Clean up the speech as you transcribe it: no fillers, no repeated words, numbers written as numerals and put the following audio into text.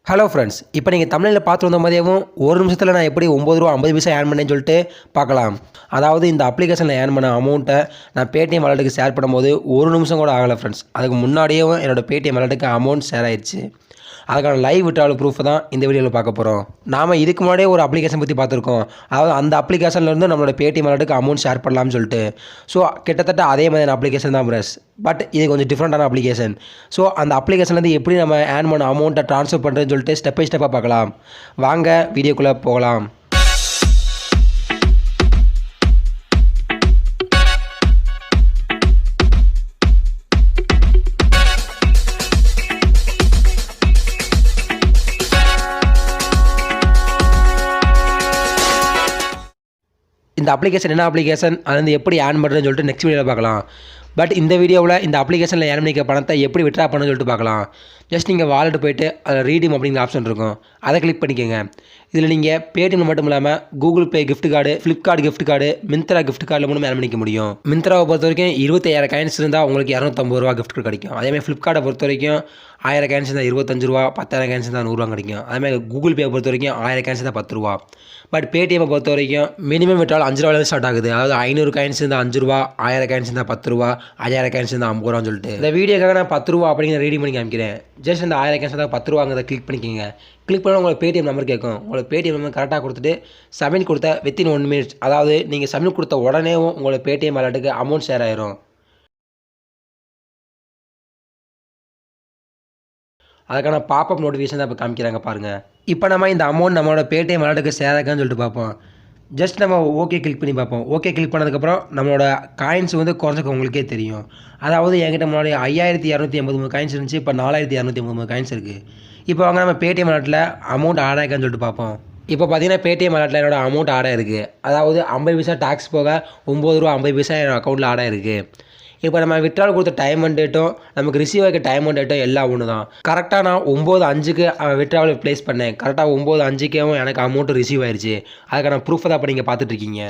Hello friends, இப்போ நீங்கள் தமிழில் பார்த்து வந்த மாதிரியும் ஒரு நிமிஷத்தில் நான் எப்படி ₹9.50 ஏர்ன் பண்ணேன்னு சொல்லிட்டு பார்க்கலாம். அதாவது இந்த அப்ளிகேஷனில் ஏர்ன் பண்ண அமௌண்ட்டை நான் பேடிஎம் வாலெட்டுக்கு ஷேர் பண்ணும்போது ஒரு நிமிஷம் கூட ஆகலை ஃப்ரெண்ட்ஸ். அதுக்கு முன்னாடியே என்னோடய பேடிஎம் வாலெட்டுக்கு அமௌண்ட் ஷேர் ஆயிடுச்சு. அதுக்கான லைவ் விட்ராவல் ப்ரூஃப் தான் இந்த வீடியோவில் பார்க்க போகிறோம். நாம் இதுக்கு முன்னாடியே ஒரு அப்ளிகேஷன் பற்றி பார்த்துருக்கோம். அதாவது அந்த அப்ளிகேஷன்லேருந்து நம்மளோட பேடிஎம் வாலெட்டுக்கு அமௌண்ட் ஷேர் பண்ணலாம்னு சொல்லிட்டு. ஸோ கிட்டத்தட்ட அதே மாதிரியான அப்ளிகேஷன் தான் ப்ரஸ். பட் இது கொஞ்சம் டிஃப்ரெண்ட்டான அப்ளிகேஷன். ஸோ அந்த அப்ளிகேஷன்லேருந்து எப்படி நம்ம ஏர்ன் பண்ண அமௌண்ட்டை ட்ரான்ஸ்ஃபர் பண்ணுறதுன்னு சொல்லிட்டு ஸ்டெப் பை ஸ்டெப்பாக பார்க்கலாம். வாங்க வீடியோக்குள்ளே போகலாம். இந்த அப்ளிகேஷன் என்ன அப்ளிகேஷன், அது வந்து எப்படி ஏர்ன் பண்ணுறதுன்னு சொல்லிட்டு நெக்ஸ்ட் வீடியோவில் பார்க்கலாம். பட் இந்த வீடியோவில் இந்த அப்ளிகேஷனில் ஏர்ன் பண்ணிக்க பணத்தை எப்படி விட்ரா பண்ணணும்னு சொல்லிட்டு பார்க்கலாம். ஜஸ்ட் நீங்கள் வாலெட் போய்ட்டு அதில் ரீடீம் அப்படிங்கிற ஆப்ஷன் இருக்கும், அதை கிளிக் பண்ணிக்கோங்க. இதில் நீங்கள் பேடிஎம் மட்டும் இல்லாமல் Google Pay gift card, Flipkart gift card, Myntra gift கார்டில் மூலம் ஏர்ன் பண்ணிக்க முடியும். மிந்த்ராவை பொறுத்த வரைக்கும் 25,000 காயின்ஸ் இருந்தால் உங்களுக்கு ₹250 கிஃப்ட் கார்டு கிடைக்கும். அதேமாதிரி ஃப்ளிப்கார்ட்டை பொறுத்த வரைக்கும் 1000 காயின்ஸ் இருந்தால் ₹25, 10,000 காயின்ஸ் இருந்தால் ₹100 கிடைக்கும். அதேமாதிரி கூகுள் பே பொறுத்த வரைக்கும் 1000 காயின்ஸ் இருந்தால் ₹10. பட் பேடிஎம்மை பொறுத்த வரைக்கும் மினிமம் விட்ரால் ₹5 ஸ்டார்ட் ஆகுது. அதாவது 500 காயின்ஸ் இருந்தால் ₹5, 1000 காயின்ஸ் இருந்தால் ₹10, 5000 காயின்ஸ் இருந்தால் ₹50 சொல்லிட்டு. இந்த வீடியோக்காக நான் ₹10 அப்படிங்கிற ரீடிங் பண்ணி காமிக்கிறேன். ஜஸ்ட் அந்த 1000 காயின்ஸ் இருந்தால் ₹10 கிளிக் பண்ணிக்கோங்க. கிளிக் பண்ணால் உங்களுக்கு பேடிஎம் நம்பர் கேட்கும். உங்களுக்கு பேடிஎம் நம்பர் கரெக்டாக கொடுத்துட்டு சப்மிட் கொடுத்த வித்தின் 1 minute, அதாவது நீங்கள் சப்மிட் கொடுத்த உடனே உங்களோட பேடிஎம் வாலெட்டுக்கு அமௌண்ட் ஷேர் ஆயிரும். அதுக்கான பாப்அப் நோட்டிஃபிகேஷன் தான் இப்போ காமிக்கிறாங்க பாருங்கள். இப்போ நம்ம இந்த அமௌண்ட் நம்மளோட பேடிஎம் வாலெட்டுக்கு ஷேர் ஆகான்னு சொல்லிட்டு பார்ப்போம். ஜஸ்ட் நம்ம ஓகே கிளிக் பண்ணி பார்ப்போம். ஓகே கிளிக் பண்ணதுக்கப்புறம் நம்மளோட காயின்ஸ் வந்து குறைஞ்சிக்க உங்களுக்கே தெரியும். அதாவது என்கிட்ட முன்னாடி 5283 காயின்ஸ் இருந்துச்சு, இப்போ 4283 காயின்ஸ் இருக்குது. இப்போ வாங்க நம்ம பேடிஎம் வாலெட்டில் அமௌண்ட் ஆட் ஆகான்னு சொல்லிட்டு பார்ப்போம். இப்போ பார்த்தீங்கன்னா பேடிஎம் வாலெட்டில் என்னோட அமௌண்ட் ஆட் ஆகிருக்கு. அதாவது 50 பைசா டேக்ஸ் போக ₹9.50 என்னோட அக்கௌண்ட்டில் ஆட் ஆகிருக்கு. இப்போ நம்ம விட்ரால் கொடுத்த டைம் அண்ட் டேட்டும் நமக்கு ரிசீவ் ஆகிற டைம் அண்ட் டேட்டும் எல்லாம் ஒன்று தான். கரெக்டாக நான் 9:05க்கு விட்ராவல் ப்ளேஸ் பண்ணேன். கரெக்டாக 9:05க்கே எனக்கு அமௌண்ட்டு ரிசீவ் ஆயிடுச்சு. அதுக்கான ப்ரூஃபை தான் இப்போ நீங்கள் பார்த்துட்ருக்கீங்க.